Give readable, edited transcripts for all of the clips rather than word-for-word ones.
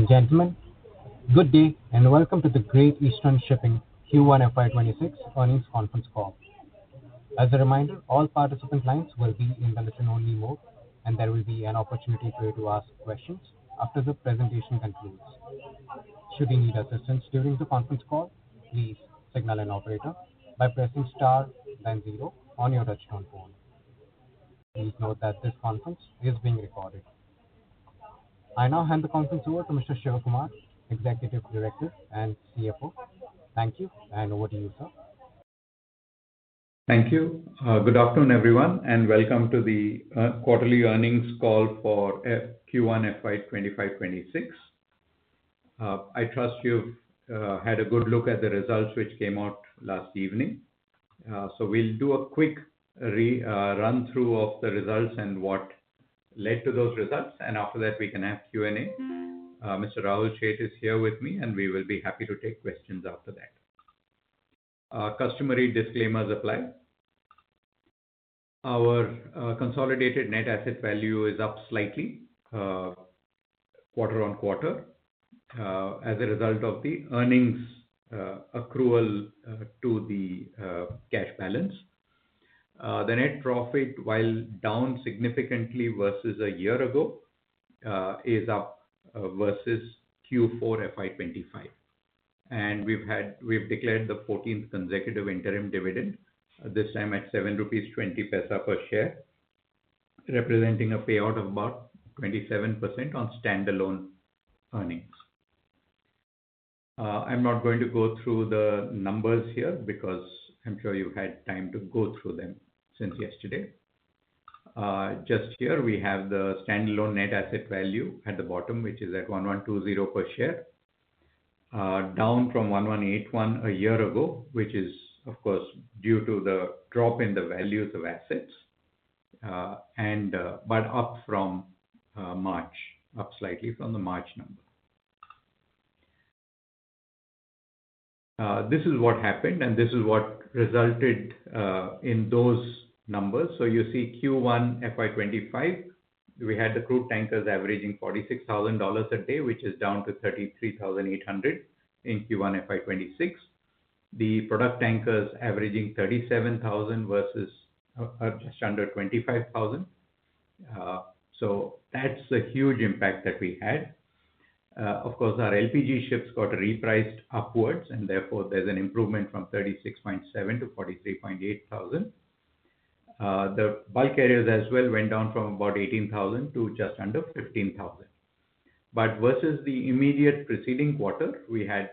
and gentlemen, good day and welcome to the Great Eastern Shipping Q1 FY26 earnings conference call. As a reminder, all participant lines will be in the listen-only mode, and there will be an opportunity for you to ask questions after the presentation concludes. Should you need assistance during the conference call, please signal an operator by pressing star then zero on your touchtone phone. Please note that this conference is being recorded. I now hand the conference over to Mr. Shivakumar, Executive Director and CFO. Thank you, and over to you, sir. Thank you. Good afternoon, everyone, and welcome to the quarterly earnings call for Q1 FY 25-26. I trust you've had a good look at the results which came out last evening. So we'll do a quick run through of the results and what led to those results, and after that we can have Q&A. Mr. Rahul Sheth is here with me, and we will be happy to take questions after that. Customary disclaimers apply. Our consolidated net asset value is up slightly quarter on quarter as a result of the earnings accrual to the cash balance. The net profit, while down significantly versus a year ago, is up versus Q4 FY25. And we've declared the 14th consecutive interim dividend, this time at 7 rupees 20 paisa per share, representing a payout of about 27% on standalone earnings. I'm not going to go through the numbers here because I'm sure you've had time to go through them since yesterday. Just here we have the standalone net asset value at the bottom, which is at 1120 per share, down from 1181 a year ago, which is of course due to the drop in the values of assets, but up from March, up slightly from the March number. This is what happened, and this is what resulted in those numbers. So you see Q1 FY25, we had the crude tankers averaging $46,000 a day, which is down to $33,800 in Q1 FY26. The product tankers averaging 37,000 versus just under 25,000. So that's a huge impact that we had. Of course, our LPG ships got repriced upwards, and therefore there's an improvement from 36.7 to 43.8 thousand. The bulk carriers as well went down from about 18,000 to just under 15,000. But versus the immediate preceding quarter, we had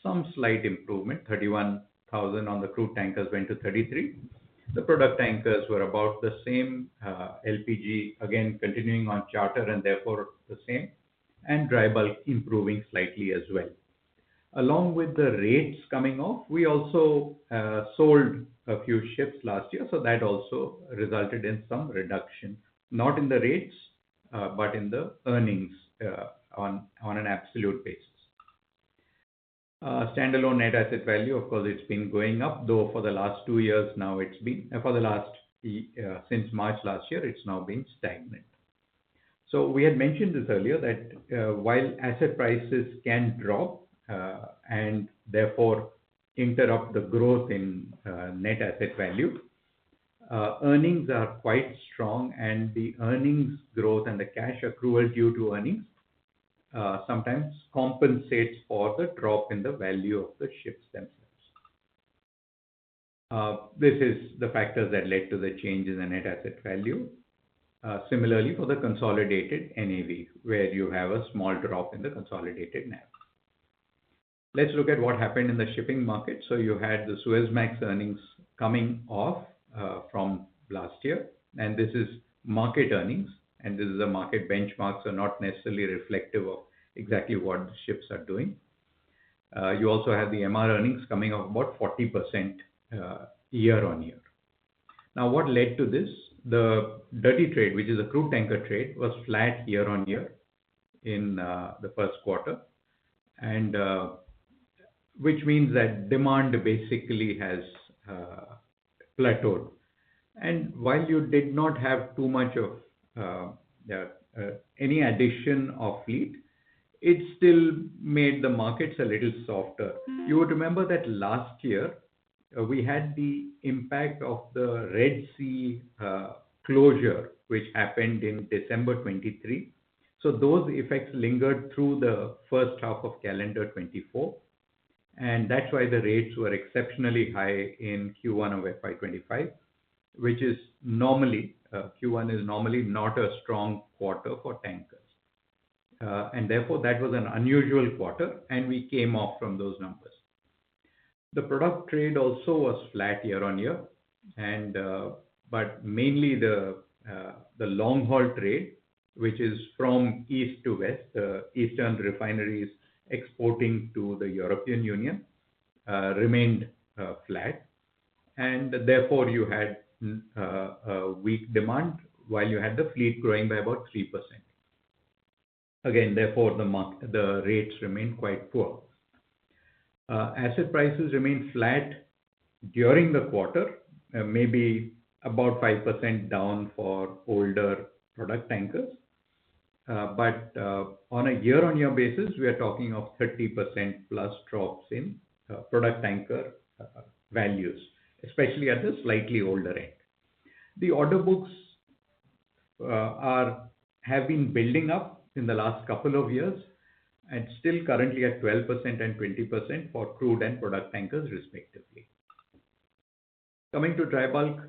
some slight improvement. 31,000 on the crude tankers went to 33. The product tankers were about the same. LPG again continuing on charter and therefore the same, and dry bulk improving slightly as well. Along with the rates coming off, we also sold a few ships last year, so that also resulted in some reduction, not in the rates, but in the earnings on an absolute basis. Standalone net asset value, of course, it's been going up, though for the last 2 years now it's been, since March last year, it's now been stagnant. So we had mentioned this earlier that while asset prices can drop and therefore interrupt the growth in net asset value, earnings are quite strong, and the earnings growth and the cash accrual due to earnings sometimes compensates for the drop in the value of the ships themselves. This is the factors that led to the change in the net asset value. Similarly for the consolidated NAV, where you have a small drop in the consolidated NAV. Let's look at what happened in the shipping market. So you had the Suezmax earnings coming off from last year, and this is market earnings, and this is a market benchmark, so not necessarily reflective of exactly what the ships are doing. You also have the MR earnings coming off about 40% year on year. Now what led to this? The dirty trade, which is a crude tanker trade, was flat year on year in the first quarter, and which means that demand basically has plateaued. And while you did not have too much of any addition of fleet, it still made the markets a little softer. You would remember that last year we had the impact of the Red Sea closure, which happened in December 23. So those effects lingered through the first half of calendar 24. And that's why the rates were exceptionally high in Q1 of FY25, which is normally, Q1 is normally not a strong quarter for tankers. And therefore, that was an unusual quarter, and we came off from those numbers. The product trade also was flat year on year, and but mainly the long haul trade, which is from east to west, the eastern refineries exporting to the European Union, remained flat, and therefore you had a weak demand while you had the fleet growing by about 3%. Again, therefore the rates remain quite poor. Asset prices remain flat during the quarter, maybe about 5% down for older product tankers. But on a year-on-year basis, we are talking of 30% plus drops in product tanker values, especially at the slightly older end. The order books have been building up in the last couple of years, and still currently at 12% and 20% for crude and product tankers respectively. Coming to dry bulk,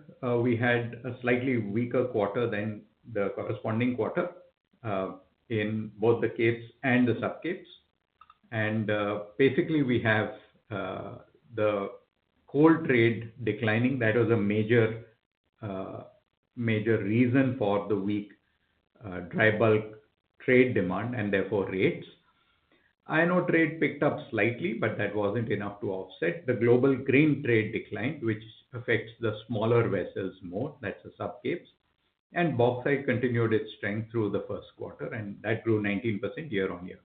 we had a slightly weaker quarter than the corresponding quarter in both the Capes and the Sub-Capes. And basically we have the coal trade declining. That was a major reason for the weak dry bulk trade demand and therefore rates. Iron ore trade picked up slightly, but that wasn't enough to offset. The global grain trade declined, which affects the smaller vessels more, that's the Sub-Capes. And bauxite continued its strength through the first quarter, and that grew 19% year on year.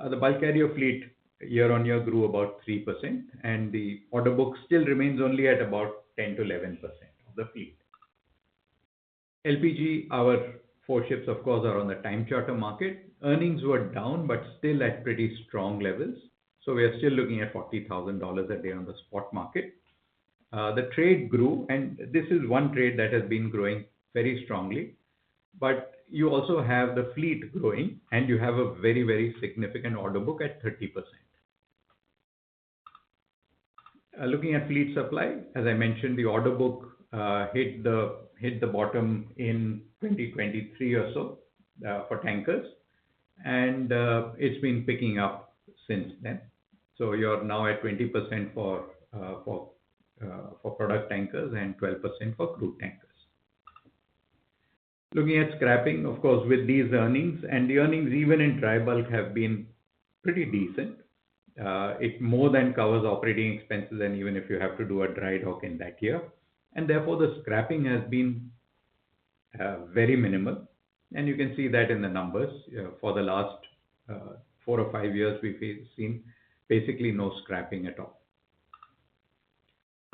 The bulk carrier fleet year on year grew about 3%, and the order book still remains only at about 10 to 11% of the fleet. LPG, our 4 ships, of course, are on the time charter market. Earnings were down, but still at pretty strong levels. So we are still looking at $40,000 a day on the spot market. The trade grew, and this is one trade that has been growing very strongly. But you also have the fleet growing, and you have a very, very significant order book at 30%. Looking at fleet supply, as I mentioned, the order book hit the bottom in 2023 or so for tankers, and it's been picking up since then. So you're now at 20% for product tankers and 12% for crude tankers. Looking at scrapping, of course, with these earnings, and the earnings even in dry bulk have been pretty decent. It more than covers operating expenses, and even if you have to do a dry dock in that year, and therefore the scrapping has been very minimal, and you can see that in the numbers. For the last 4 or 5 years, we've seen basically no scrapping at all.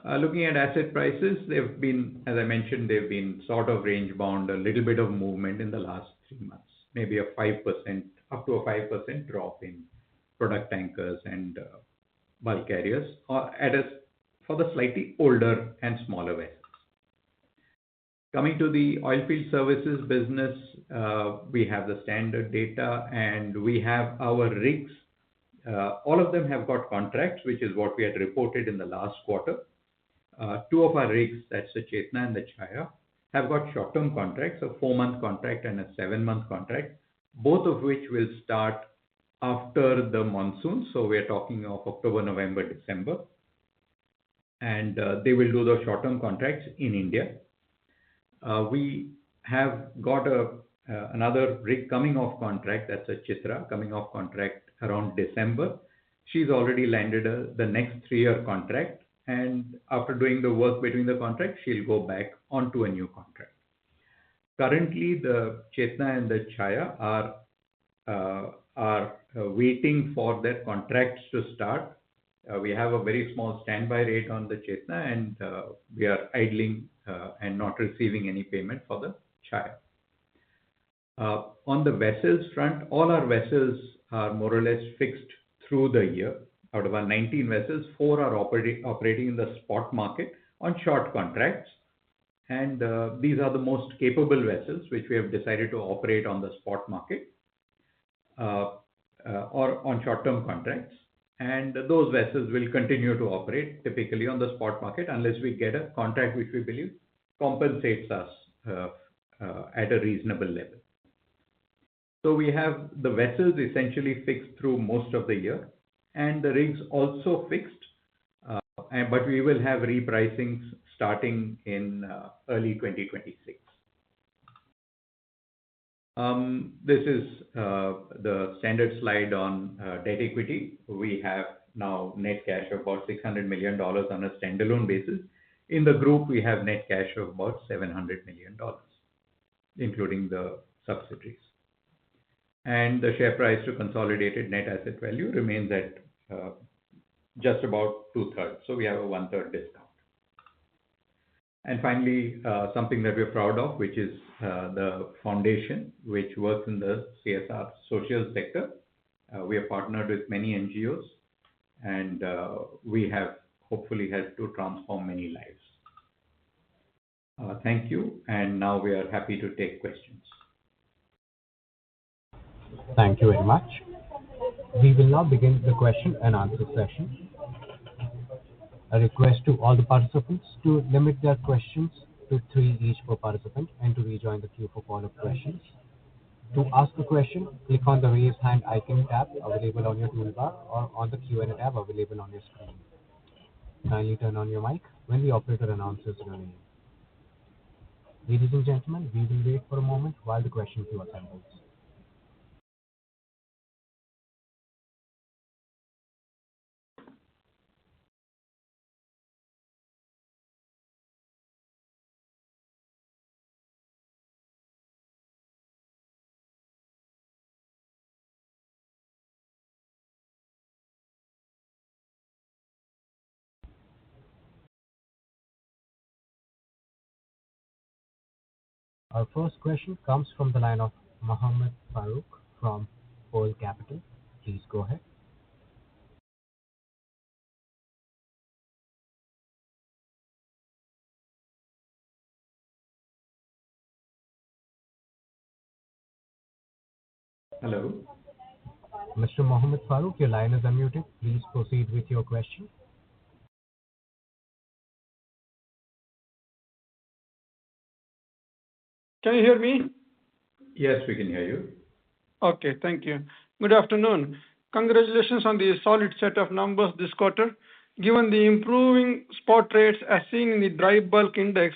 Looking at asset prices, they've been, as I mentioned, they've been sort of range bound, a little bit of movement in the last 3 months, maybe a 5%, up to a 5% drop in product tankers and bulk carriers, or for the slightly older and smaller vessels. Coming to the oilfield services business, we have the standard data, and we have our rigs. All of them have got contracts, which is what we had reported in the last quarter. 2 of our rigs, that's the Chetna and the Chaya, have got short-term contracts, a 4-month contract and a 7-month contract, both of which will start after the monsoon. So we're talking of October, November, December. And they will do those short-term contracts in India. We have got another rig coming off contract, that's a Chitra, coming off contract around December. She's already landed the next 3-year contract. And after doing the work between the contracts, she'll go back onto a new contract. Currently, the Chetna and the Chaya are waiting for their contracts to start. We have a very small standby rate on the Chetna, and we are idling and not receiving any payment for the Chaya. On the vessels front, all our vessels are more or less fixed through the year. Out of our 19 vessels, 4 are operating in the spot market on short contracts. And these are the most capable vessels which we have decided to operate on the spot market or on short-term contracts. And those vessels will continue to operate typically on the spot market unless we get a contract which we believe compensates us at a reasonable level. So we have the vessels essentially fixed through most of the year, and the rigs also fixed, but we will have repricings starting in early 2026. This is the standard slide on debt equity. We have now net cash of about $600 million on a standalone basis. In the group, we have net cash of about $700 million, including the subsidiaries. And the share price to consolidated net asset value remains at just about 2/3. So we have a 1/3 discount. And finally, something that we're proud of, which is the foundation, which works in the CSR social sector. We have partnered with many NGOs, and we have hopefully helped to transform many lives. Thank you. And now we are happy to take questions. Thank you very much. We will now begin the question and answer session. A request to all the participants to limit their questions to 3 each per participant and to rejoin the queue for follow-up questions. To ask a question, click on the raise hand icon tab available on your toolbar or on the Q&A tab available on your screen. Kindly turn on your mic when the operator announces your name. Ladies and gentlemen, we will wait for a moment while the question queue assembles. Our first question comes from the line of Mohammed Farooq from Pole Capital. Please go ahead. Hello. Mr. Mohammed Farooq, your line is unmuted. Please proceed with your question. Can you hear me? Yes, we can hear you. Okay, thank you. Good afternoon. Congratulations on the solid set of numbers this quarter. Given the improving spot rates as seen in the dry bulk index,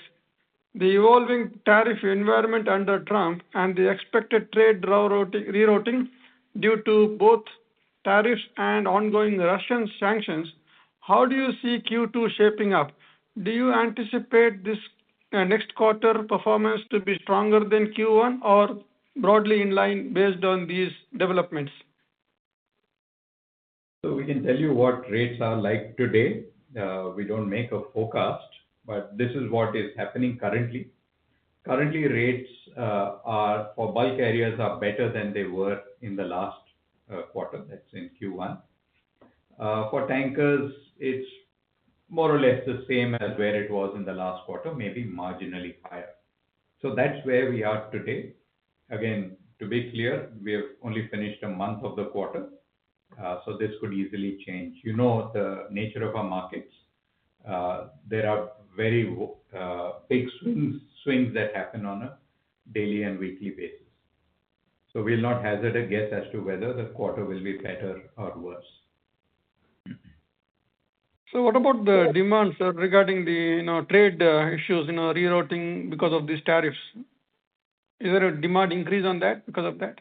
the evolving tariff environment under Trump, and the expected trade rerouting due to both tariffs and ongoing Russian sanctions, how do you see Q2 shaping up? Do you anticipate this next quarter performance to be stronger than Q1 or broadly in line based on these developments? So we can tell you what rates are like today. We don't make a forecast, but this is what is happening currently. Currently, rates are for bulk carriers are better than they were in the last quarter. That's in Q1. For tankers, it's more or less the same as where it was in the last quarter, maybe marginally higher. So that's where we are today. Again, to be clear, we have only finished a month of the quarter, so this could easily change. You know the nature of our markets. There are very big swings that happen on a daily and weekly basis. So we'll not hazard a guess as to whether the quarter will be better or worse. So what about the demand, sir, regarding the trade issues, rerouting because of these tariffs? Is there a demand increase on that because of that?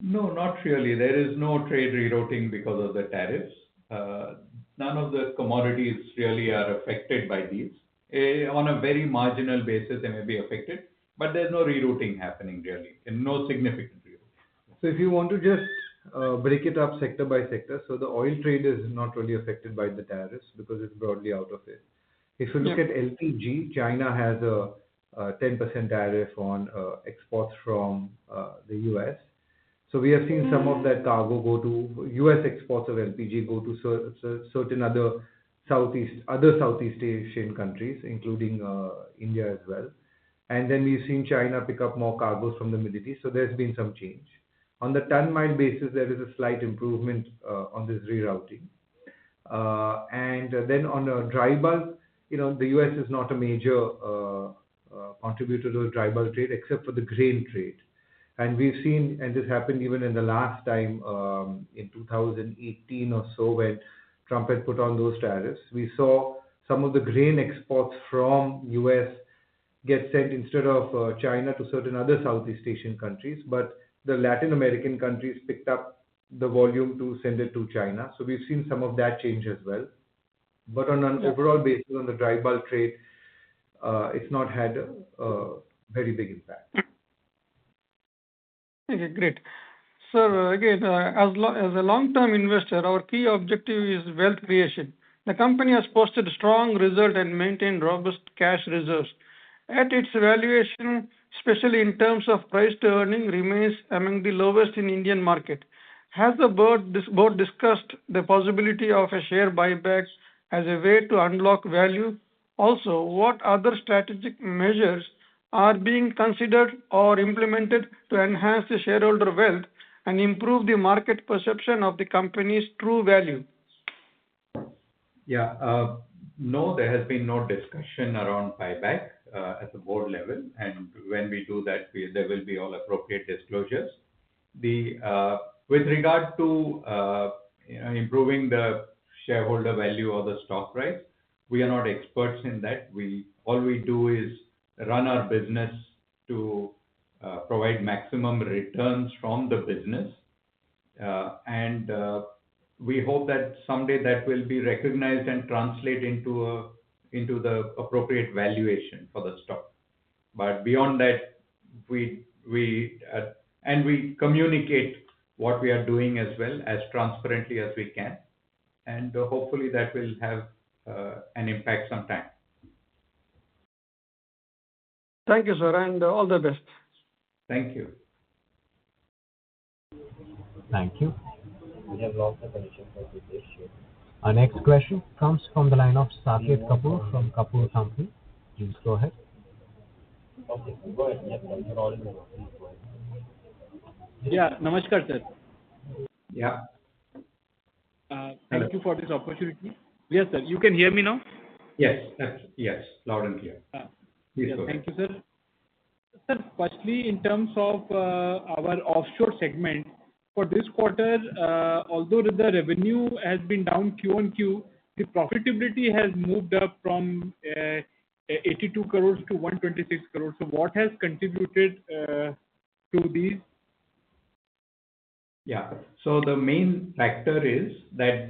No, not really. There is no trade rerouting because of the tariffs. None of the commodities really are affected by these. On a very marginal basis, they may be affected, but there's no rerouting happening really, and no significant rerouting. So if you want to just break it up sector by sector, so the oil trade is not really affected by the tariffs because it's broadly out of it. If you look at LPG, China has a 10% tariff on exports from the US. So we have seen some of that cargo go to US exports of LPG go to certain other Southeast Asian countries, including India as well. And then we've seen China pick up more cargoes from the Middle East. So there's been some change. On the ton-mile basis, there is a slight improvement on this rerouting. And then on a dry bulk, the US is not a major contributor to the dry bulk trade except for the grain trade. And we've seen, and this happened even in the last time in 2018 or so when Trump had put on those tariffs, we saw some of the grain exports from US get sent instead of China to certain other Southeast Asian countries, but the Latin American countries picked up the volume to send it to China. So we've seen some of that change as well. But on an overall basis, on the dry bulk trade, it's not had a very big impact. Okay, great. Sir, again, as a long-term investor, our key objective is wealth creation. The company has posted strong result and maintained robust cash reserves. At its valuation, especially in terms of price to earning, remains among the lowest in Indian market. Has the board discussed the possibility of a share buyback as a way to unlock value? Also, what other strategic measures are being considered or implemented to enhance the shareholder wealth and improve the market perception of the company's true value? Yeah, no, there has been no discussion around buyback at the board level, and when we do that, there will be all appropriate disclosures. With regard to improving the shareholder value or the stock price, we are not experts in that. All we do is run our business to provide maximum returns from the business, and we hope that someday that will be recognized and translate into the appropriate valuation for the stock. But beyond that, we communicate what we are doing as well as transparently as we can, and hopefully that will have an impact sometime. Thank you, sir, and all the best. Thank you. Thank you. We have lost the connection for this show. Our next question comes from the line of Saket Kapoor from Kapoor Company. Please go ahead. Okay, go ahead. Yes, sir. You're all in the please go ahead. Yeah, namaskar, sir. Yeah. Thank you for this opportunity. Yes, sir. You can hear me now? Yes, loud and clear. Please go ahead. Thank you, sir. Sir, firstly, in terms of our offshore segment, for this quarter, although the revenue has been down Q on Q, the profitability has moved up from 82 crores to 126 crores. So what has contributed to these? Yeah. So the main factor is that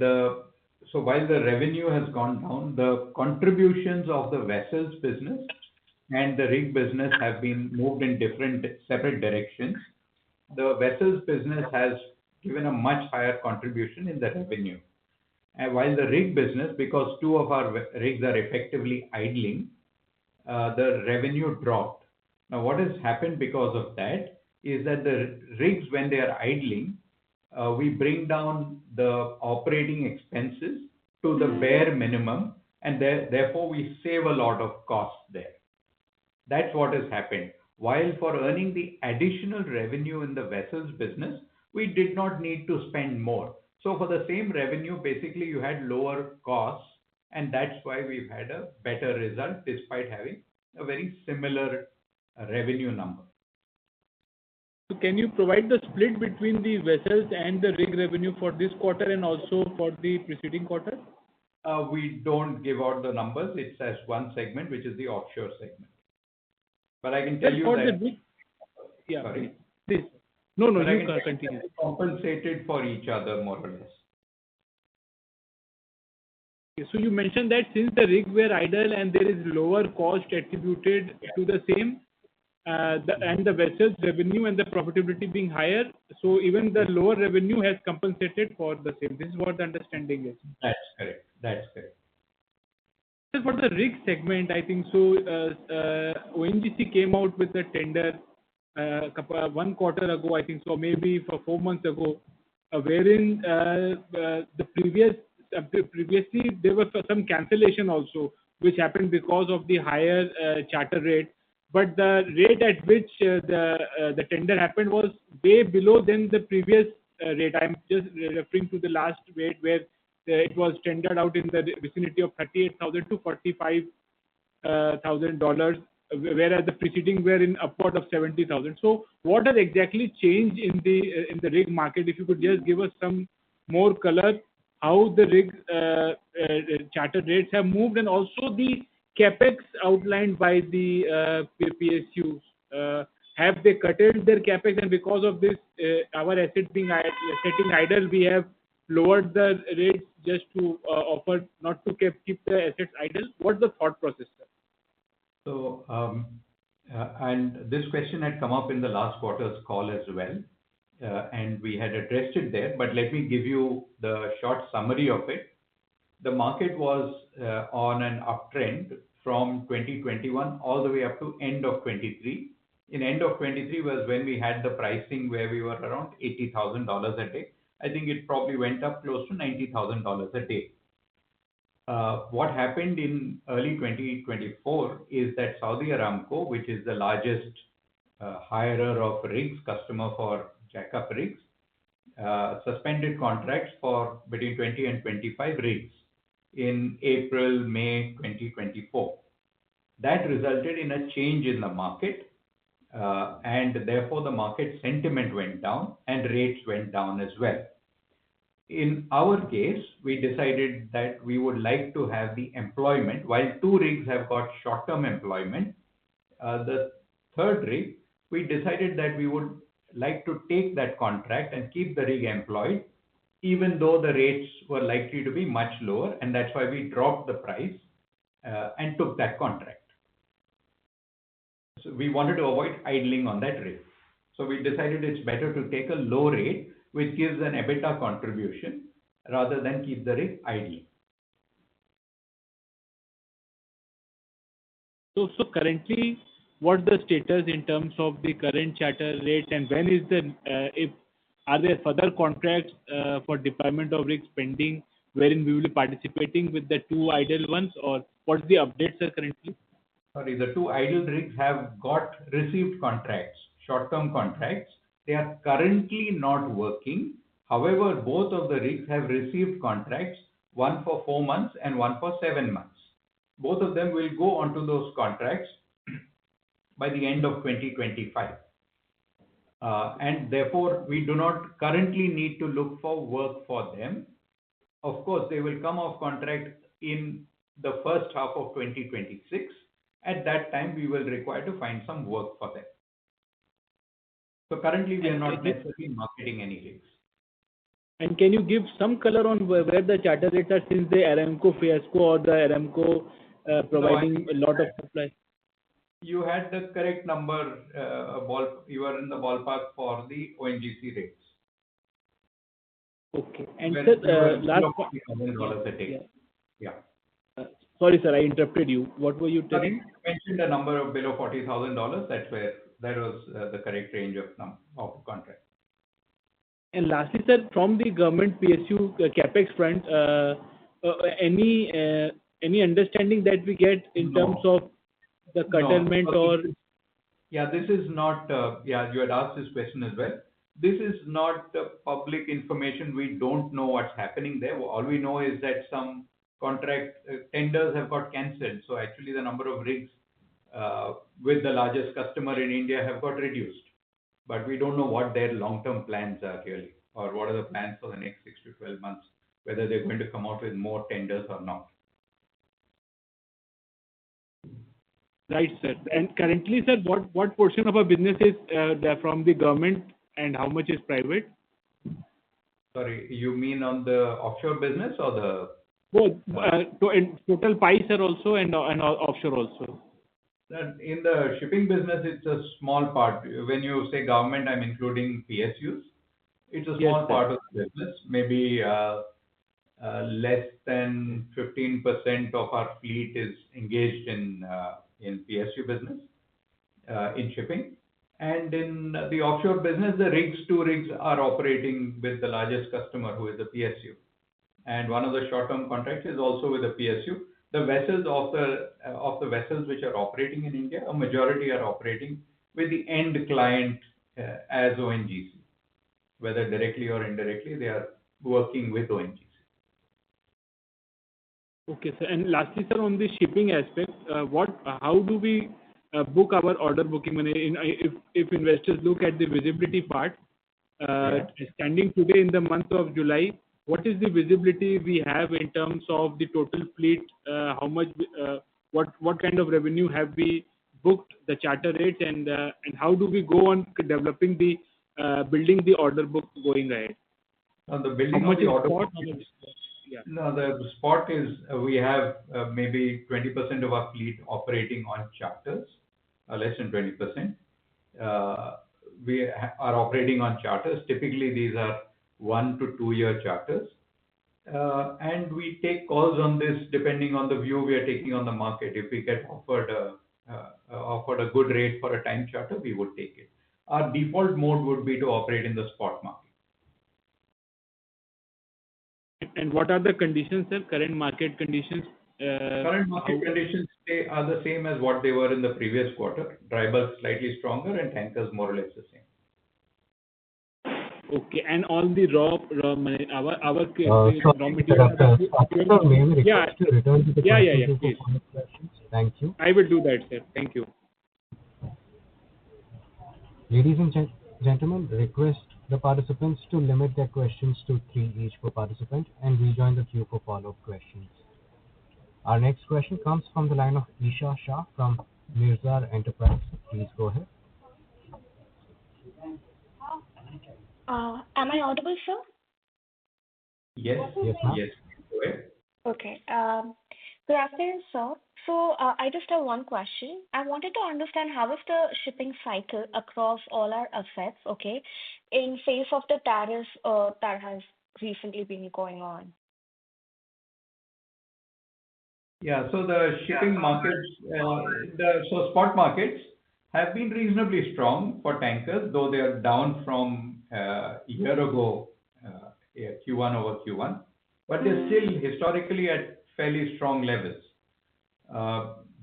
while the revenue has gone down, the contributions of the vessels business and the rig business have been moved in different separate directions. The vessels business has given a much higher contribution in the revenue. And while the rig business, because two of our rigs are effectively idling, the revenue dropped. Now, what has happened because of that is that the rigs, when they are idling, we bring down the operating expenses to the bare minimum, and therefore we save a lot of costs there. That's what has happened. While for earning the additional revenue in the vessels business, we did not need to spend more. So for the same revenue, basically you had lower costs, and that's why we've had a better result despite having a very similar revenue number. So can you provide the split between the vessels and the rig revenue for this quarter and also for the preceding quarter? We don't give out the numbers. It's as one segment, which is the offshore segment. But I can tell you that. Yeah, sorry. Please. No, you can continue. Compensated for each other more or less. So you mentioned that since the rigs were idle and there is lower cost attributed to the same, and the vessels revenue and the profitability being higher, so even the lower revenue has compensated for the same. This is what the understanding is. That's correct. Sir, for the rig segment, I think so, ONGC came out with a tender 1 quarter ago, I think so, maybe for 4 months ago, wherein previously there was some cancellation also, which happened because of the higher charter rate. But the rate at which the tender happened was way below than the previous rate. I'm just referring to the last rate where it was tendered out in the vicinity of 38,000 to 45,000 dollars, whereas the preceding were in upward of 70,000. So, what has exactly changed in the rig market? If you could just give us some more color, how the rig charter rates have moved, and also the capex outlined by the PSUs. Have they curtailed their capex, and because of this, our assets being sitting idle, we have lowered the rates just to offer not to keep the assets idle? What's the thought process, sir? So, and this question had come up in the last quarter's call as well, and we had addressed it there, but let me give you the short summary of it. The market was on an uptrend from 2021 all the way up to end of 23. In end of 23 was when we had the pricing where we were around $80,000 a day. I think it probably went up close to $90,000 a day. What happened in early 2024 is that Saudi Aramco, which is the largest hirer of rigs, customer for jackup rigs, suspended contracts for between 20 and 25 rigs in April, May 2024. That resulted in a change in the market, and therefore the market sentiment went down and rates went down as well. In our case, we decided that we would like to have the employment. While 2 rigs have got short-term employment, the 3rd rig, we decided that we would like to take that contract and keep the rig employed, even though the rates were likely to be much lower, and that's why we dropped the price and took that contract. So we wanted to avoid idling on that rig. So we decided it's better to take a low rate, which gives an EBITDA contribution, rather than keep the rig idling. So currently, what's the status in terms of the current charter rates, and when is are there further contracts for deployment of rigs pending, wherein we will be participating with the 2 idle ones, or what's the updates, sir, currently? Sorry, the 2 idle rigs have received contracts, short-term contracts. They are currently not working. However, both of the rigs have received contracts, one for 4 months and one for 7 months. Both of them will go onto those contracts by the end of 2025. And therefore, we do not currently need to look for work for them. Of course, they will come off contract in the first half of 2026. At that time, we will require to find some work for them. So currently, we are not necessarily marketing any rigs. And can you give some color on where the charter rates are, since the Aramco fiasco or the Aramco providing a lot of supply? You had the correct number, you are in the ballpark for the ONGC rates. Okay. And sir, last $40,000 a day. Yeah. Sorry, sir, I interrupted you. What were you telling? I mentioned a number of below $40,000. That was the correct range of contract. And lastly, sir, from the government PSU capex front, any understanding that we get in terms of the curtailment or? Yeah, this is not. You had asked this question as well. This is not public information. We don't know what's happening there. All we know is that some contract tenders have got cancelled. So actually, the number of rigs with the largest customer in India have got reduced. But we don't know what their long-term plans are really, or what are the plans for the next 6 to 12 months, whether they're going to come out with more tenders or not. Right, sir. And currently, sir, what portion of our business is from the government and how much is private? Sorry, you mean on the offshore business or the? Both. Total pie, sir, also, and offshore also. In the shipping business, it's a small part. When you say government, I'm including PSUs. It's a small part of the business, maybe less than 15% of our fleet is engaged in PSU business, in shipping. And in the offshore business, the two rigs are operating with the largest customer, who is the PSU. And one of the short-term contracts is also with the PSU. The vessels of the vessels which are operating in India, a majority are operating with the end client as ONGC. Whether directly or indirectly, they are working with ONGC. Okay, sir. And lastly, sir, on the shipping aspect, how do we book our order booking? If investors look at the visibility part, standing today in the month of July, what is the visibility we have in terms of the total fleet? How much, what kind of revenue have we booked, the charter rates, and how do we go on developing building the order book going ahead? On the building of the order book, yeah. No, the spot is we have maybe 20% of our fleet operating on charters, less than 20%. We are operating on charters. Typically, these are 1 to 2 year charters. And we take calls on this depending on the view we are taking on the market. If we get offered a good rate for a time charter, we would take it. Our default mode would be to operate in the spot market. And what are the conditions, sir? Current market conditions? Current market conditions are the same as what they were in the previous quarter. Dry bulk slightly stronger and tankers more or less the same. Okay, and all the raw raw materials. May we request to return to the question please. Questions? Thank you. I will do that, sir. Thank you. Ladies and gentlemen, request the participants to limit their questions to 3 each per participant and rejoin the queue for follow-up questions. Our next question comes from the line of Isha Shah from Mirzar Enterprise. Please go ahead. Am I audible, sir? Yes. Yes, ma'am. Yes. Go ahead. Okay. Good afternoon, sir. So I just have one question. I wanted to understand how is the shipping cycle across all our assets, okay, in face of the tariffs that has recently been going on? Yeah, so the shipping markets, so spot markets have been reasonably strong for tankers, though they are down from a year ago, Q1 over Q1, but they're still historically at fairly strong levels.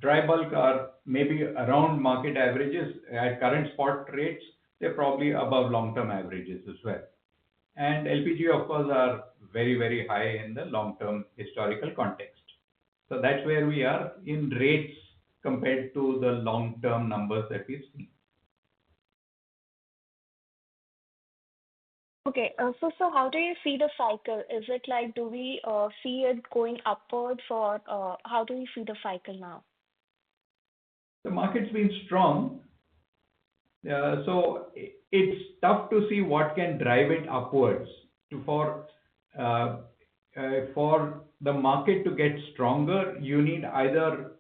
Dry bulk are maybe around market averages. At current spot rates, they're probably above long-term averages as well. And LPG, of course, are very, very high in the long-term historical context. So that's where we are in rates compared to the long-term numbers that we've seen. Okay, so how do you see the cycle? Is it like, do we see it going upwards, or how do you see the cycle now? The market's been strong, so it's tough to see what can drive it upwards. For the market to get stronger, you need either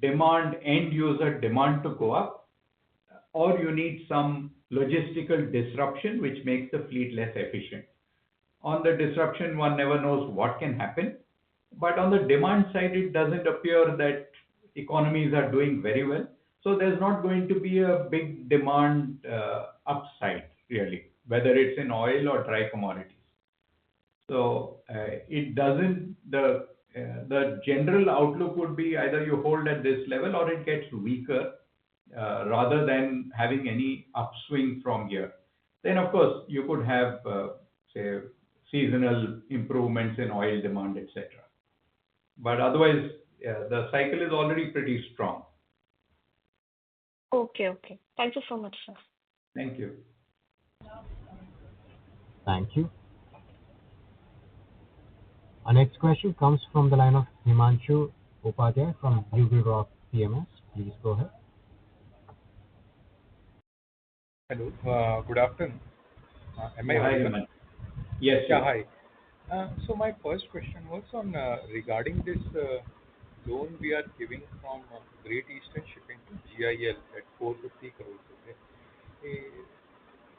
end user demand to go up, or you need some logistical disruption which makes the fleet less efficient. On the disruption, one never knows what can happen, but on the demand side, it doesn't appear that economies are doing very well. So there's not going to be a big demand upside, really, whether it's in oil or dry commodities. So it doesn't, the general outlook would be either you hold at this level or it gets weaker, rather than having any upswing from here. Then, of course, you could have, say, seasonal improvements in oil demand, etc. But otherwise, the cycle is already pretty strong. Okay. Thank you so much, sir. Thank you. Thank you. Our next question comes from the line of Himanshu Upadhyay from Bugle Rock PMS. Please go ahead. Hello, good afternoon. Am I Hi, audible? Himanshu. Yes. Yeah, hi. So my first question was on regarding this loan we are giving from Great Eastern Shipping to GIL at 450 crores. Okay.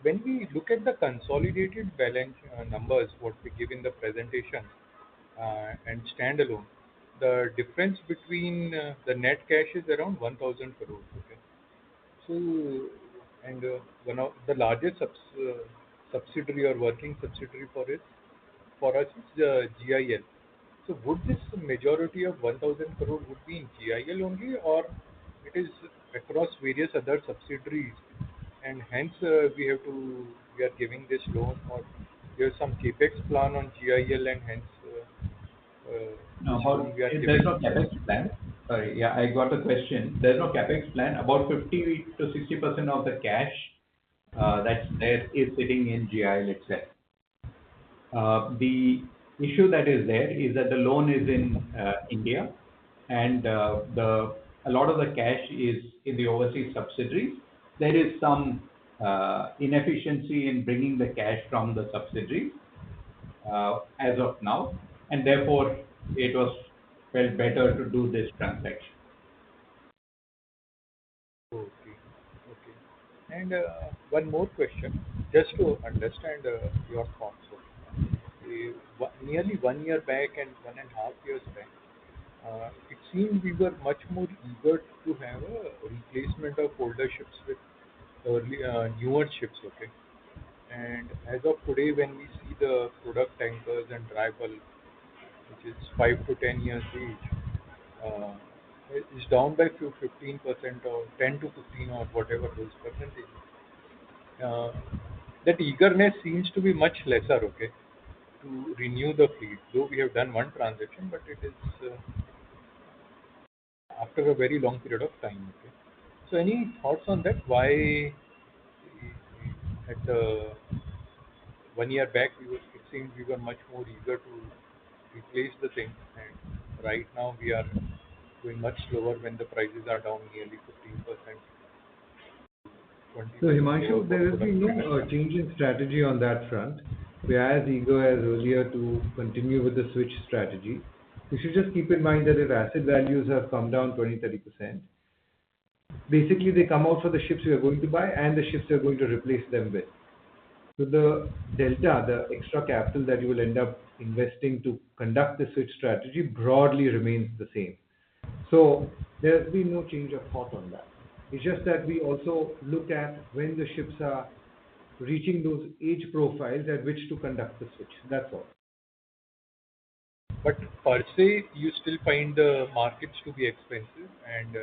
When we look at the consolidated balance numbers, what we give in the presentation, and standalone, the difference between the net cash is around 1,000 crores. Okay. So, and one of the largest subsidiary or working subsidiary for us is GIL. So, would this majority of 1,000 crore would be in GIL only, or it is across various other subsidiaries, and hence we are giving this loan, or there's some capex plan on GIL, and hence No, this loan we are there's giving. no CapEx plan. Sorry, yeah, I got the question. There's no CapEx plan. About 50 to 60% of the cash that's there is sitting in GIL itself. The issue that is there is that the loan is in India, and a lot of the cash is in the overseas subsidiaries. There is some inefficiency in bringing the cash from the subsidiaries as of now, and therefore it was felt better to do this transaction. Okay. Okay. And one more question, just to understand your thoughts. Nearly 1 year back and 1.5 years back, it seemed we were much more eager to have a replacement of older ships with newer ships. Okay. And as of today, when we see the product tankers and dry bulk, which is 5 to 10 years age, uh, is down by 15% or 10 to 15 or whatever those percentages. Uh, that eagerness seems to be much lesser, okay, to renew the fleet. Though we have done one transaction, but it is after a very long period of time. Okay. So, any thoughts on that? Why at 1 year back it seemed we were much more eager to replace the thing, and right now we are going much slower when the prices are down nearly 15%, So 20% lower Himanshu, for there has been product no tankers. change in strategy on that front. We are as eager as earlier to continue with the switch strategy. You should just keep in mind that if asset values have come down 20-30%, basically they come out for the ships we are going to buy and the ships we are going to replace them with. So the delta, the extra capital that you will end up investing to conduct the switch strategy broadly remains the same. So there's been no change of thought on that. It's just that we also look at when the ships are reaching those age profiles at which to conduct the switch. That's all. But per se, you still find the markets to be expensive, and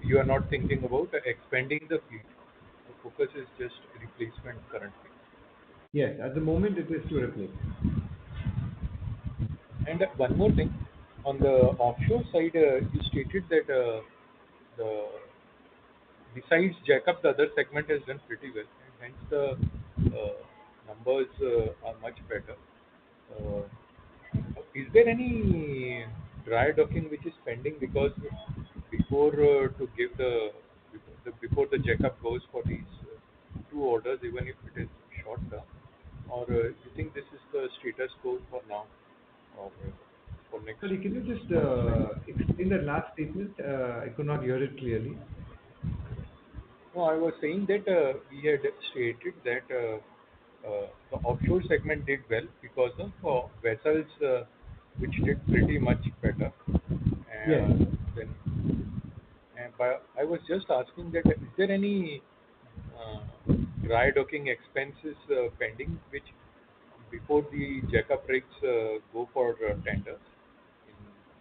you are not thinking about expanding the fleet. The focus is just replacement currently. Yes, at the moment it is to replace. And one more thing, on the offshore side, you stated that the besides jackup, the other segment has done pretty well, and hence the numbers are much better. Uh, is there any dry docking which is pending? Because before to give before the jackup goes for these two orders, even if it is short term, or you think this is the status quo for now, or for next Sorry, can you just explain that last statement? I could not hear it clearly. No, I was saying that we had stated that the offshore segment did well because of vessels which did pretty much better. Yes. Then, I was just asking that is there any dry docking expenses pending which before the jackup rigs go for tenders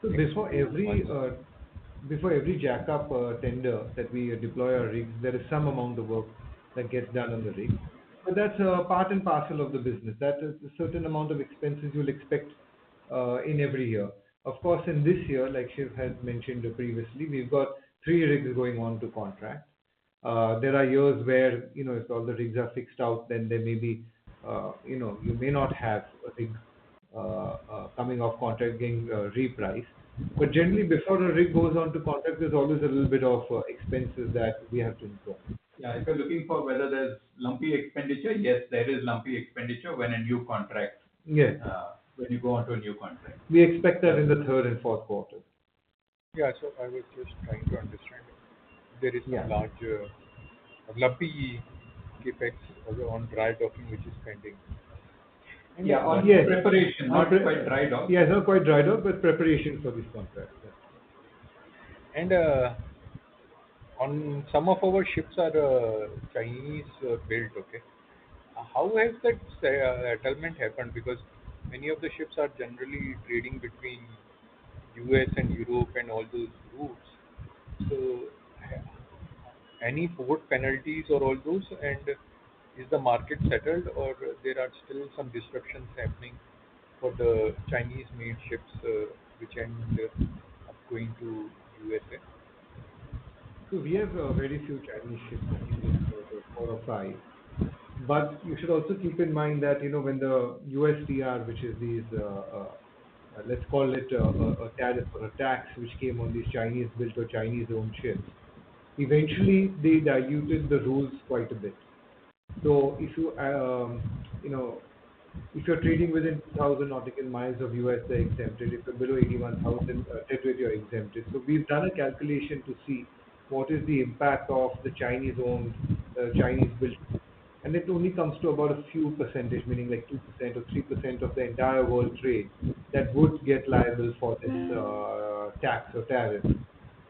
So in next few months? before every jackup tender that we deploy our rigs, there is some amount of work that gets done on the rig. But that's part and parcel of the business. That is a certain amount of expenses you'll expect in every year. Of course, in this year, like Shiv had mentioned previously, we've got 3 rigs going on to contract. There are years where, if all the rigs are fixed out, then there may be, you may not have a rig coming off contract getting repriced. But generally, before a rig goes on to contract, there's always a little bit of expenses that we have to incur. Yeah, if you're looking for whether there's lumpy expenditure, yes, there is lumpy expenditure when a new contract, Yes, when you go on to a new contract. we expect that in the third and fourth quarter. Yeah, so I was just trying to understand if there is Yeah. some large lumpy capex on dry docking which is pending. And Yeah, on Yes. preparation, On not pre- quite dried off. Yeah, not quite dried up, but preparation for these contracts. Yeah. and on some of our ships are Chinese built, okay? How has that settlement happened? Because many of the ships are generally trading between US and Europe and all those routes. So, any port penalties or all those, and is the market settled, or there are still some disruptions happening for the Chinese-made ships which end up going to USA? So we have very few Chinese ships. I think it's four or five. But you should also keep in mind that, when the USTR, which is these, let's call it a tariff or a tax, which came on these Chinese-built or Chinese-owned ships, eventually they diluted the rules quite a bit. So you know, if you're trading within 2,000 nautical miles of US, they're exempted. If you're below 81,000 deadweight, you're exempted. So we've done a calculation to see what is the impact of the Chinese-owned, Chinese-built, and it only comes to about a few percentage, meaning like 2% or 3% of the entire world trade that would get liable for this tax or tariff.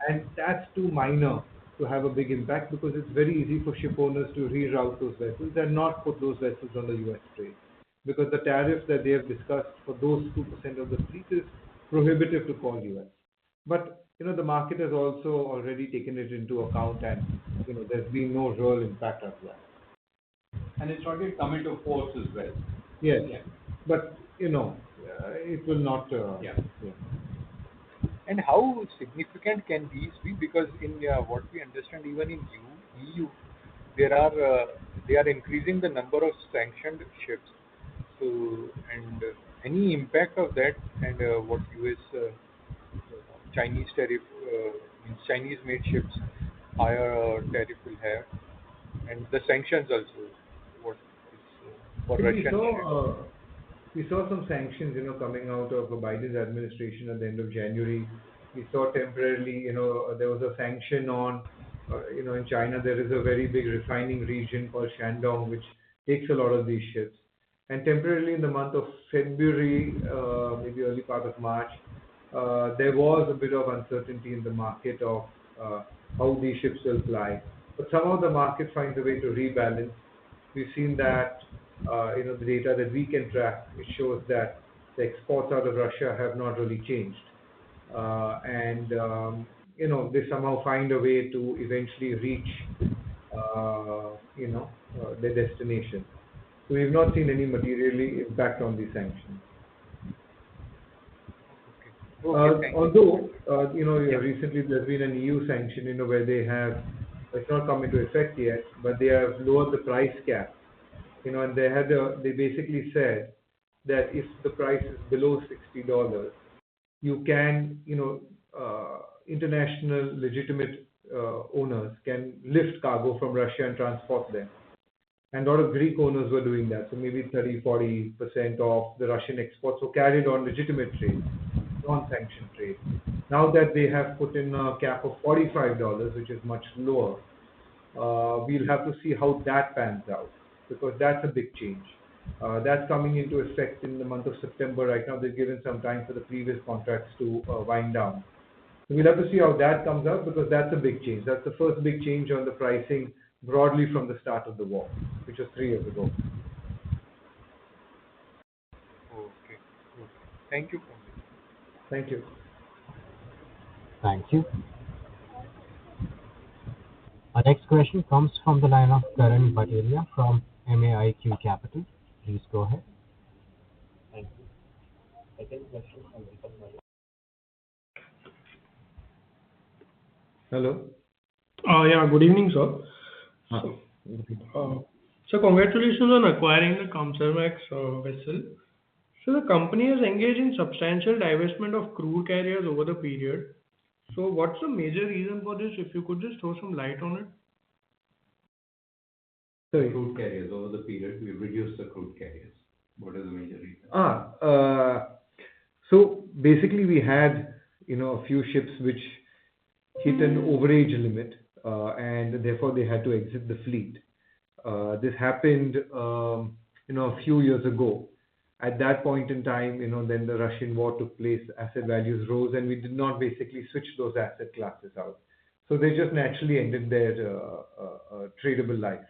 And that's too minor to have a big impact because it's very easy for ship owners to reroute those vessels and not put those vessels on the US trade because the tariff that they have discussed for those 2% of the fleet is prohibitive to call US. But the market has also already taken it into account, and there's been no real impact of that. And it's already come into force as well. Yes, Yeah. but it will not. Yeah. Yeah. And how significant can these be? Because in what we understand, even in EU, there are they are increasing the number of sanctioned ships. So, and any impact of that, and what US Chinese tariff means Chinese-made ships higher tariff will have, and the sanctions also. What is for See, Russian ships? we saw some sanctions, coming out of Biden's administration at the end of January. We saw temporarily, there was a sanction on, in China, there is a very big refining region called Shandong, which takes a lot of these ships. And temporarily in the month of February, maybe early part of March, there was a bit of uncertainty in the market of how these ships will fly. But somehow the market finds a way to rebalance. We've seen that, the data that we can track, it shows that the exports out of Russia have not really changed. They somehow find a way to eventually reach, their destination. So we've not seen any materially impact on these sanctions. Okay, thank you. Although, Yeah. recently there's been an EU sanction, where they have, it's not come into effect yet, but they have lowered the price cap. And they basically said that if the price is below $60, you can, international legitimate owners can lift cargo from Russia and transport them. And a lot of Greek owners were doing that. So maybe 30-40% of the Russian exports were carried on legitimate trade, non-sanctioned trade. Now that they have put in a cap of $45, which is much lower, we'll have to see how that pans out because that's a big change. That's coming into effect in the month of September. Right now, they've given some time for the previous contracts to wind down. So we'll have to see how that comes out because that's a big change. That's the first big change on the pricing broadly from the start of the war, which was 3 years ago. Okay. Thank you. Thank you. Thank you. Our next question comes from the line of Karan Bhatia from MAIQ Capital. Please go ahead. Thank you. Second question from Hello. Yeah, good evening, sir. Hi. So congratulations on acquiring the Kamsarmax vessel. So the company has engaged in substantial divestment of crude carriers over the period. So what's the major reason for this? If you could just throw some light on it. Sorry. Crude carriers over the period, we reduced the crude carriers. What is the major reason? So basically we had, a few ships which hit an overage limit, and therefore they had to exit the fleet. This happened, a few years ago. At that point in time, then the Russian war took place, asset values rose, and we did not basically switch those asset classes out. So they just naturally ended their tradable life.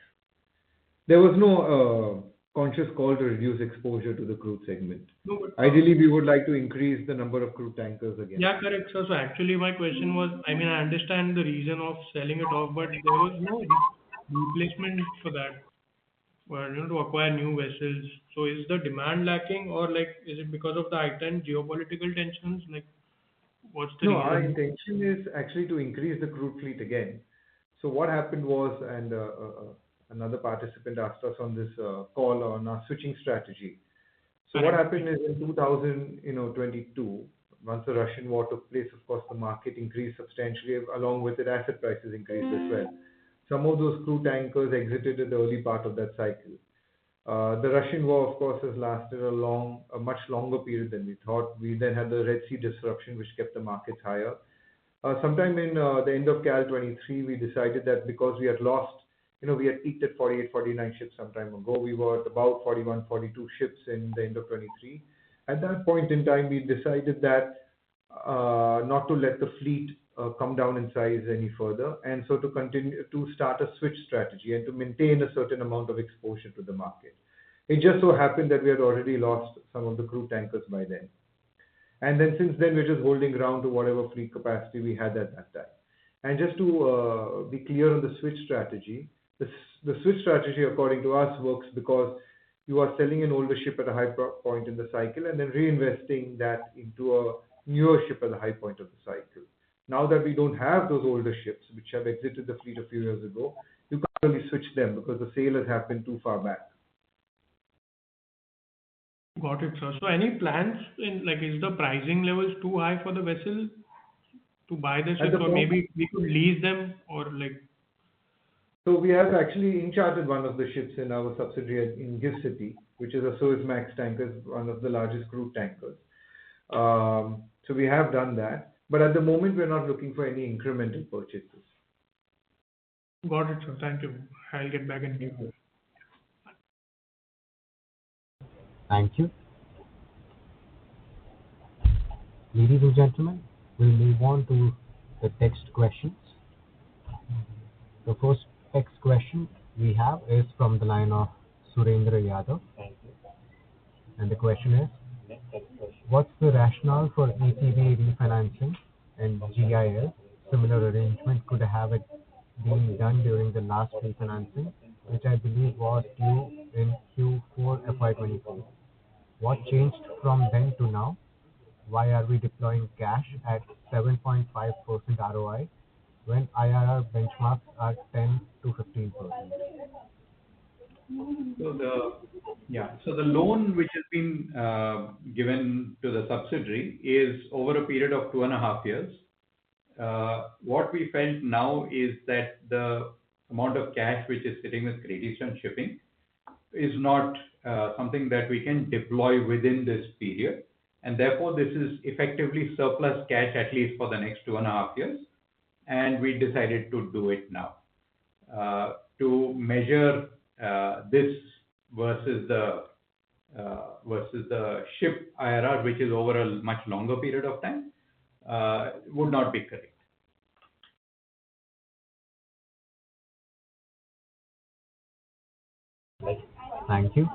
There was no conscious call to reduce exposure to the crude segment. No, but Ideally, we would like to increase the number of crude tankers again. yeah, correct, sir. So actually, my question was, I mean, I understand the reason of selling it off, but there was no replacement for that, for to acquire new vessels. So is the demand lacking, or like, is it because of the heightened geopolitical tensions? Like, what's the No, our reason? intention is actually to increase the crude fleet again. So what happened was, and another participant asked us on this call on our switching strategy. So what Correct. happened is in 2022, once the Russian war took place, of course, the market increased substantially. Along with it, asset prices increased as well. Some of those crude tankers exited at the early part of that cycle. The Russian war, of course, has lasted a much longer period than we thought. We then had the Red Sea disruption, which kept the markets higher. Sometime in the end of Cal 23, we decided that because we had lost, we had peaked at 48, 49 ships some time ago. We were at about 41, 42 ships in the end of 23. At that point in time, we decided that not to let the fleet come down in size any further, and so to continue to start a switch strategy and to maintain a certain amount of exposure to the market. It just so happened that we had already lost some of the crude tankers by then. And then since then, we're just holding ground to whatever fleet capacity we had at that time. And just to be clear on the switch strategy, the switch strategy, according to us, works because you are selling an older ship at a high point in the cycle and then reinvesting that into a newer ship at the high point of the cycle. Now that we don't have those older ships, which have exited the fleet a few years ago, you can't really switch them because the sale has happened too far back. Got it, sir. So any plans in, like, is the pricing levels too high for the vessel to buy the At ships, the or moment, maybe we could lease them, or like, so we have actually in-chartered one of the ships in our subsidiary in GIFT City, which is a Suezmax tanker, one of the largest crude tankers. So we have done that, but at the moment we're not looking for any incremental purchases. got it, sir. Thank you. I'll get back in you. Thank you. Ladies and gentlemen, we'll move on to the text questions. The first text question we have is from the line of Surendra Yadav. And the question is, what's the rationale for ECB refinancing and GIL? Similar arrangement could have it been done during the last refinancing, which I believe was due in Q4 FY24. What changed from then to now? Why are we deploying cash at 7.5% ROI when IRR benchmarks are 10 to 15%? So the loan which has been given to the subsidiary is over a period of 2.5 years. What we felt now is that the amount of cash which is sitting with Great Eastern Shipping is not something that we can deploy within this period, and therefore this is effectively surplus cash at least for the next 2.5 years, and we decided to do it now. To measure this versus the ship IRR, which is over a much longer period of time, would not be correct. Thank you.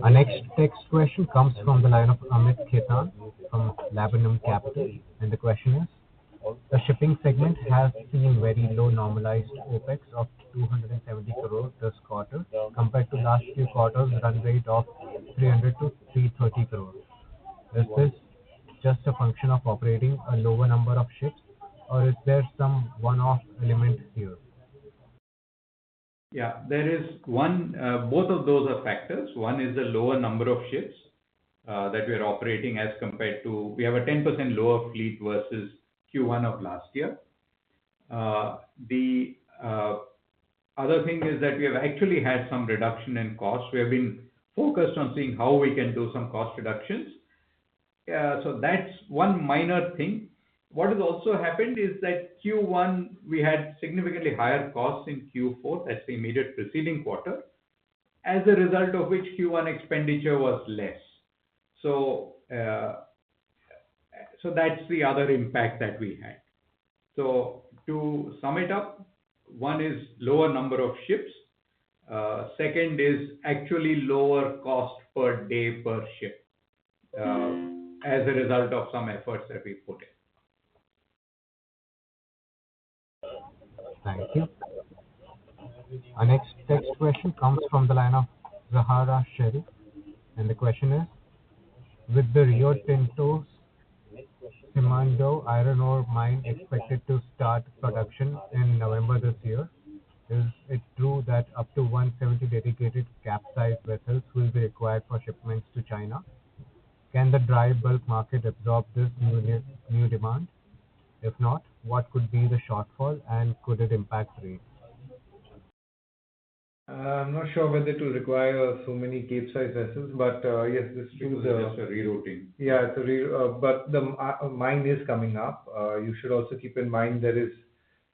Our next text question comes from the line of Amit Khetan from Laburnum Capital, and the question is, the shipping segment has seen very low normalized OPEX of 270 crores this quarter compared to last few quarters run rate of 300 to 330 crores. Is this just a function of operating a lower number of ships, or is there some one-off element here? Yeah, there is one, both of those are factors. One is the lower number of ships that we are operating as compared to, we have a 10% lower fleet versus Q1 of last year. The other thing is that we have actually had some reduction in costs. We have been focused on seeing how we can do some cost reductions. So that's one minor thing. What has also happened is that Q1, we had significantly higher costs in Q4, that's the immediate preceding quarter, as a result of which Q1 expenditure was less. So, so that's the other impact that we had. So to sum it up, one is lower number of ships. Second is actually lower cost per day per ship as a result of some efforts that we put in. Thank you. Our next text question comes from the line of Zahara Sharif, and the question is: with the Rio Tinto's Simandou iron ore mine expected to start production in November this year, is it true that up to 170 dedicated capesize vessels will be required for shipments to China? Can the dry bulk market absorb this new demand? If not, what could be the shortfall and could it impact rates? I'm not sure whether it will require so many Capesize vessels, but yes, this is true. Just a rerouting. Yeah, but the mine is coming up. You should also keep in mind there is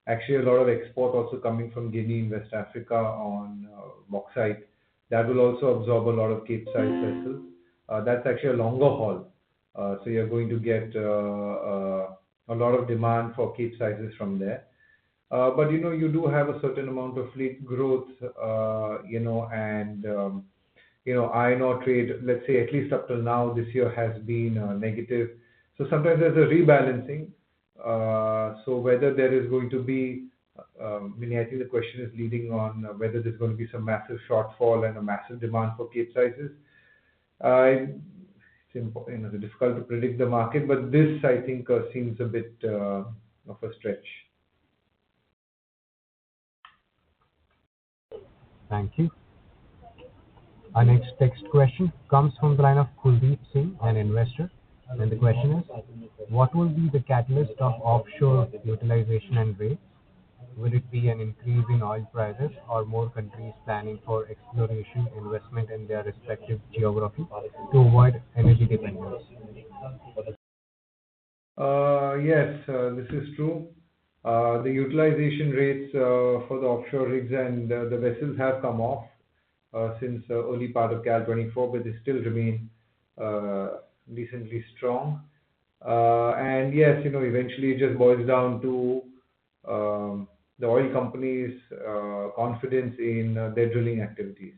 actually a lot of export also coming from Guinea in West Africa on bauxite. That will also absorb a lot of Capesize vessels. That's actually a longer haul. So you're going to get a lot of demand for Capesizes from there. But you do have a certain amount of fleet growth, and iron ore trade, let's say at least up till now this year has been negative. So sometimes there's a rebalancing. So whether there is going to be, I think the question is leading on whether there's going to be some massive shortfall and a massive demand for Capesizes. It's difficult to predict the market, but this I think seems a bit of a stretch. Thank you. Our next text question comes from the line of Kuldeep Singh, an investor. And the question is: what will be the catalyst of offshore utilization and rates? Will it be an increase in oil prices or more countries planning for exploration investment in their respective geography to avoid energy dependence? Yes, this is true. The utilization rates for the offshore rigs and the vessels have come off since early part of Cal 24, but they still remain decently strong. And yes, eventually it just boils down to the oil companies' confidence in their drilling activities.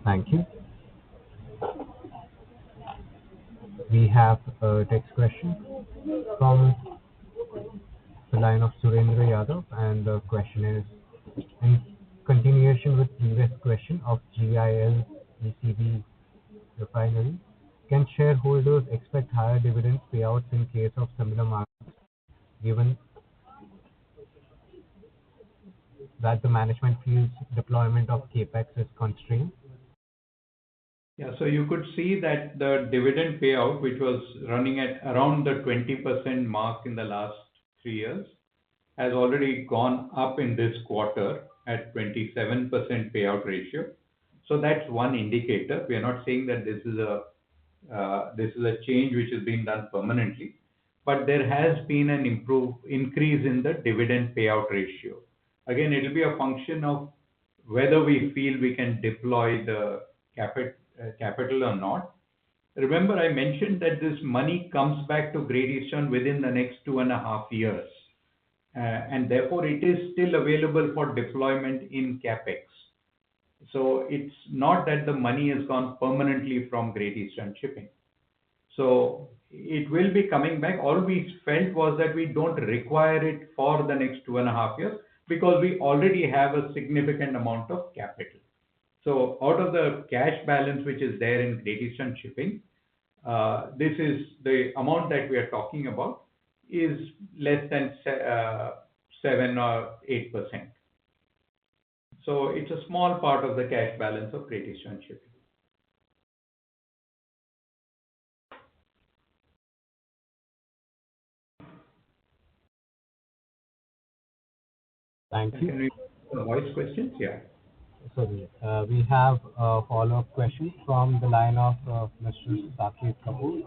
Thank you. We have a text question from the line of Surendra Yadav, and the question is: in continuation with previous question of GIL ECB refinery, can shareholders expect higher dividend payouts in case of similar markets, given that the management feels deployment of capex is constrained? Yeah, so you could see that the dividend payout, which was running at around the 20% mark in the last 3 years, has already gone up in this quarter at 27% payout ratio. So that's one indicator. We are not saying that this is a change which is being done permanently, but there has been an increase in the dividend payout ratio. Again, it will be a function of whether we feel we can deploy the capital or not. Remember, I mentioned that this money comes back to Great Eastern within the next 2.5 years, and therefore it is still available for deployment in capex. So it's not that the money has gone permanently from Great Eastern Shipping. So it will be coming back. All we felt was that we don't require it for the next 2.5 years because we already have a significant amount of capital. So out of the cash balance which is there in Great Eastern Shipping, this is the amount that we are talking about is less than 7 or 8%. So it's a small part of the cash balance of Great Eastern Shipping. Thank you. Can we the voice questions? Yeah. Sorry, we have a follow-up question from the line of Mr. Saket Kapoor.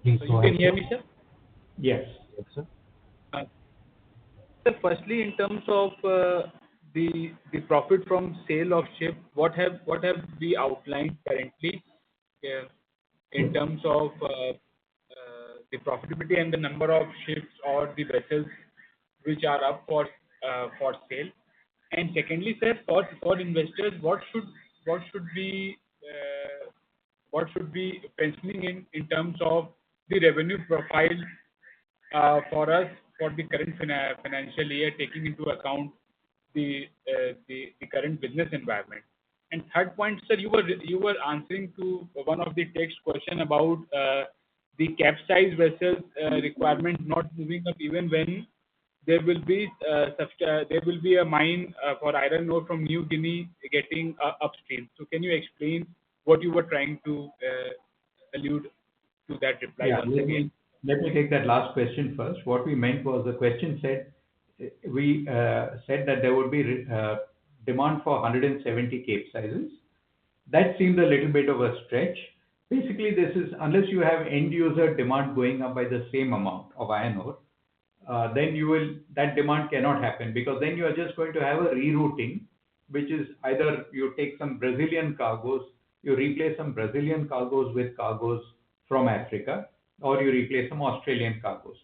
Please go You ahead. can hear me, sir? Yes. Yes, sir. Uh, Sir, firstly, in terms of the profit from sale of ship, what have we outlined currently uh, in terms of the profitability and the number of ships or the vessels which are up for sale? And secondly, sir, for investors, what should be penciling in terms of the revenue profile for us for the current financial year, taking into account the current business environment. And third point, sir, you were answering to one of the text question about the capsize vessels requirement not moving up even when there will be a mine for iron ore from New Guinea getting upstream. So can you explain what you were trying to allude to that reply Yeah, once again? let me take that last question first. What we meant was the question said, we said that there would be demand for 170 cape sizes. That seemed a little bit of a stretch. Basically, this is unless you have end user demand going up by the same amount of iron ore, then that demand cannot happen, because then you are just going to have a rerouting, which is either you take some Brazilian cargoes, you replace some Brazilian cargoes with cargoes from Africa, or you replace some Australian cargoes.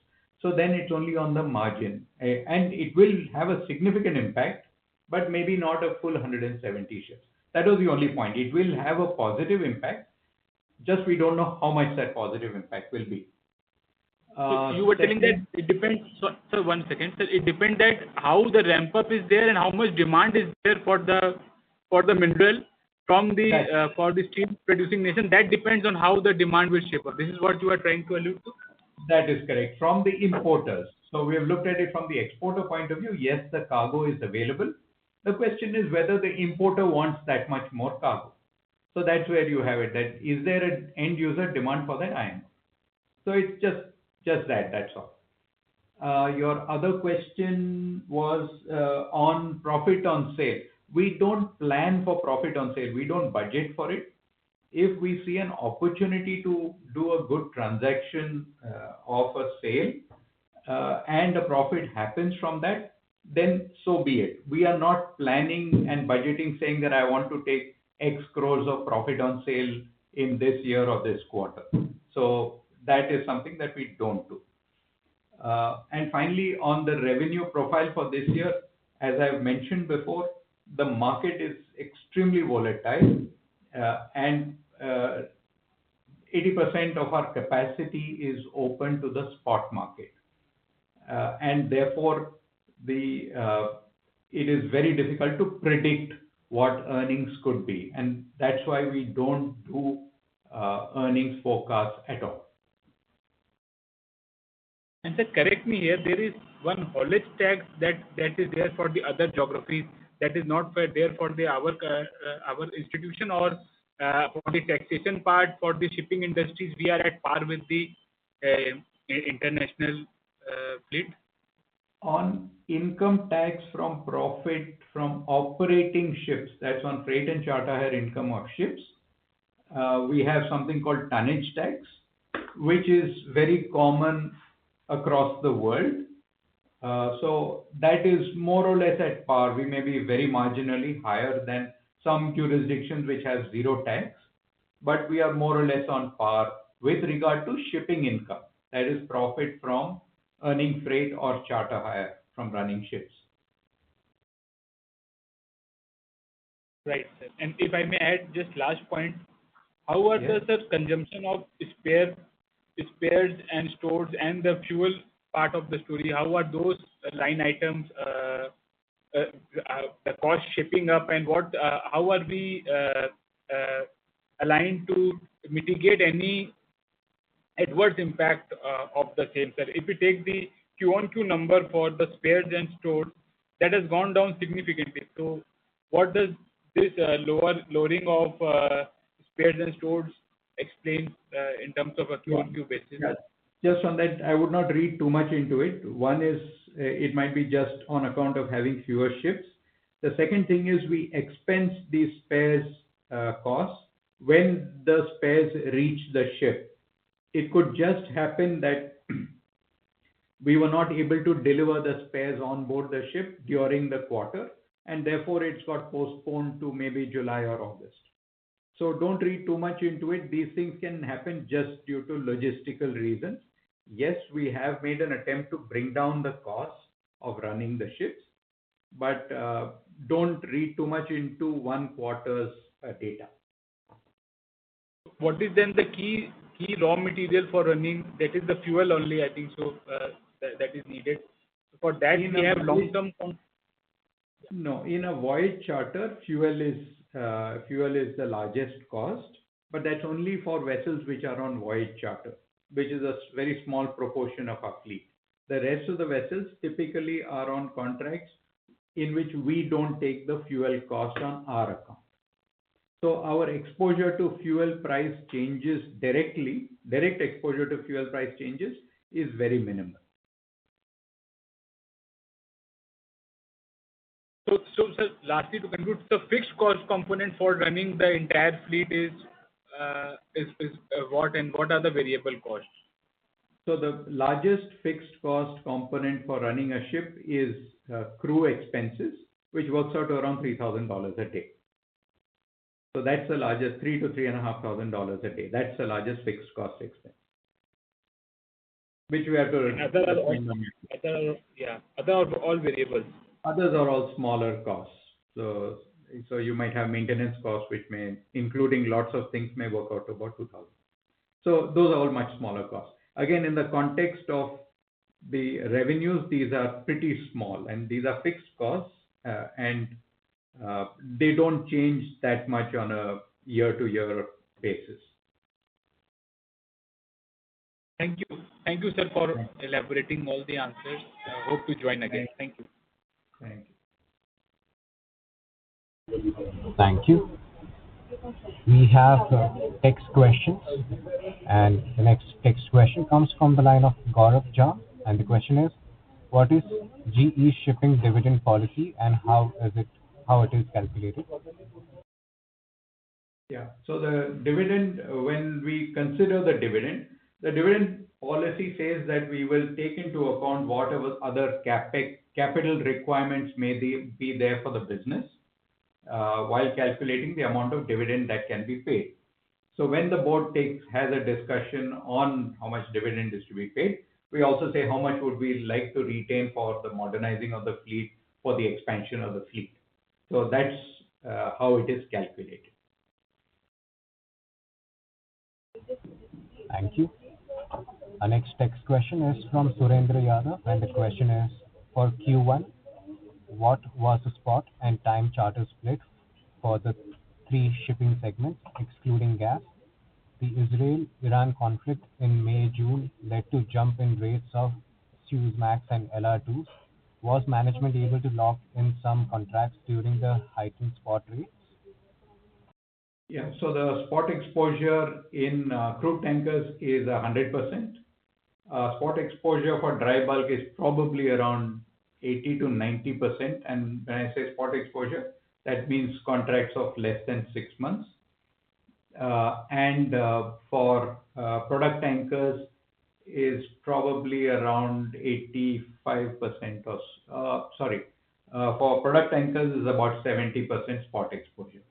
So then it's only on the margin, and it will have a significant impact, but maybe not a full 170 ships. That was the only point. It will have a positive impact, just we don't know how much that positive impact will be. So you were telling that it depends. So, sir, one second. Sir, it depends that how the ramp up is there and how much demand is there for the mineral from the for the steel producing nation. That depends on how the demand will shape up. This is what you are trying to allude to. That is correct. From the importers. So we have looked at it from the exporter point of view. Yes, the cargo is available. The question is whether the importer wants that much more cargo. So that's where you have it. That is there an end user demand for that iron? So it's just that's all. Your other question was on profit on sale. We don't plan for profit on sale. We don't budget for it. If we see an opportunity to do a good transaction of a sale and a profit happens from that, then so be it. We are not planning and budgeting saying that I want to take X crores of profit on sale in this year or this quarter. So that is something that we don't do. And finally, on the revenue profile for this year, as I've mentioned before, the market is extremely volatile, and 80% of our capacity is open to the spot market. And therefore, it is very difficult to predict what earnings could be. And that's why we don't do earnings forecasts at all. And sir, correct me here, there is one haulage tax that is there for the other geographies that is not there for our institution, or for the taxation part for the shipping industries we are at par with the international fleet. On income tax from profit from operating ships, that's on freight and charter hire income of ships, we have something called tonnage tax, which is very common across the world. So that is more or less at par. We may be very marginally higher than some jurisdictions which have zero tax, but we are more or less on par with regard to shipping income. That is profit from earning freight or charter hire from running ships. Right, sir. And if I may add just last point, how are Yes. the consumption of spares and stores and the fuel part of the story? How are those line items, the cost shaping up, and how are we aligned to mitigate any adverse impact of the same, sir? If we take the Q-on-Q number for the spares and stores, that has gone down significantly. So what does this lowering of spares and stores explain in terms of a Q-on-Q basis? Yeah. Just on that, I would not read too much into it. One is it might be just on account of having fewer ships. The second thing is we expense these spares costs when the spares reach the ship. It could just happen that we were not able to deliver the spares on board the ship during the quarter, and therefore it's got postponed to maybe July or August. So don't read too much into it. These things can happen just due to logistical reasons. Yes, we have made an attempt to bring down the cost of running the ships, but don't read too much into one quarter's data. What is then the key raw material for running? That is the fuel only, I think so, that is needed. For that, we have long-term. No, in a voyage charter, fuel is the largest cost, but that's only for vessels which are on voyage charter, which is a very small proportion of our fleet. The rest of the vessels typically are on contracts in which we don't take the fuel cost on our account. So our exposure to fuel price changes direct exposure to fuel price changes is very minimal. So sir, lastly, to conclude, the fixed cost component for running the entire fleet is what, and what are the variable costs? So the largest fixed cost component for running a ship is crew expenses, which works out to around $3,000 a day. So that's the largest, $3,000 to $3,500 a day. That's the largest fixed cost expense, which we have to. Other are all variables. Others are all smaller costs. So you might have maintenance costs, which may, including lots of things, may work out to about 2,000. So those are all much smaller costs. Again, in the context of the revenues, these are pretty small, and these are fixed costs, and they don't change that much on a year-to-year basis. Thank you, sir, for elaborating all the answers. Hope to join again. Thank you. Thank you. Thank you. We have text questions, and the next text question comes from the line of Gaurav Jha, and the question is, what is GE shipping dividend policy and how it is calculated? Yeah, so the dividend, when we consider the dividend policy says that we will take into account whatever other capital requirements may be there for the business while calculating the amount of dividend that can be paid. So when the board has a discussion on how much dividend is to be paid, we also say how much would we like to retain for the modernizing of the fleet, for the expansion of the fleet. So that's how it is calculated. Thank you. Our next text question is from Surendra Yadav, and the question is, for Q1, what was the spot and time charter split for the three shipping segments, excluding gas? The Israel-Iran conflict in May-June led to jump in rates of Suezmax and LR2s. Was management able to lock in some contracts during the heightened spot rates? Yeah, so the spot exposure in crude tankers is 100%. Spot exposure for dry bulk is probably around 80 to 90%. And when I say spot exposure, that means contracts of less than 6 months. And for product tankers is probably around 85% or for product tankers is about 70% spot exposure.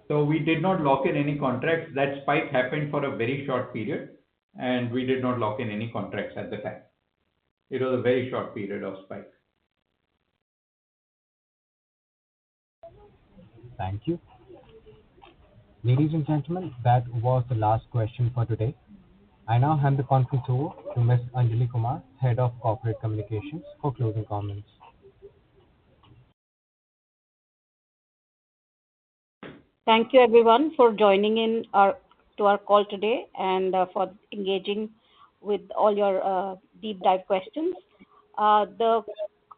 So we did not lock in any contracts. That spike happened for a very short period, and we did not lock in any contracts at the time. It was a very short period of spike. Thank you. Ladies and gentlemen, that was the last question for today. I now hand the conference over to Ms. Anjali Kumar, Head of Corporate Communications, for closing comments. Thank you everyone for joining in to our call today and for engaging with all your deep dive questions. The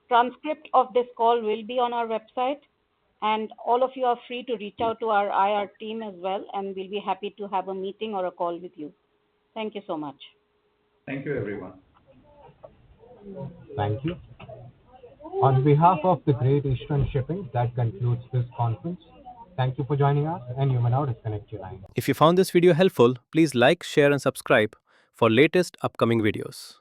transcript of this call will be on our website, and all of you are free to reach out to our IR team as well, and we'll be happy to have a meeting or a call with you. Thank you so much. Thank you, everyone. Thank you. On behalf of the Great Eastern Shipping, that concludes this conference. Thank you for joining us, and you may now disconnect your line. If you found this video helpful, please like, share, and subscribe for latest upcoming videos.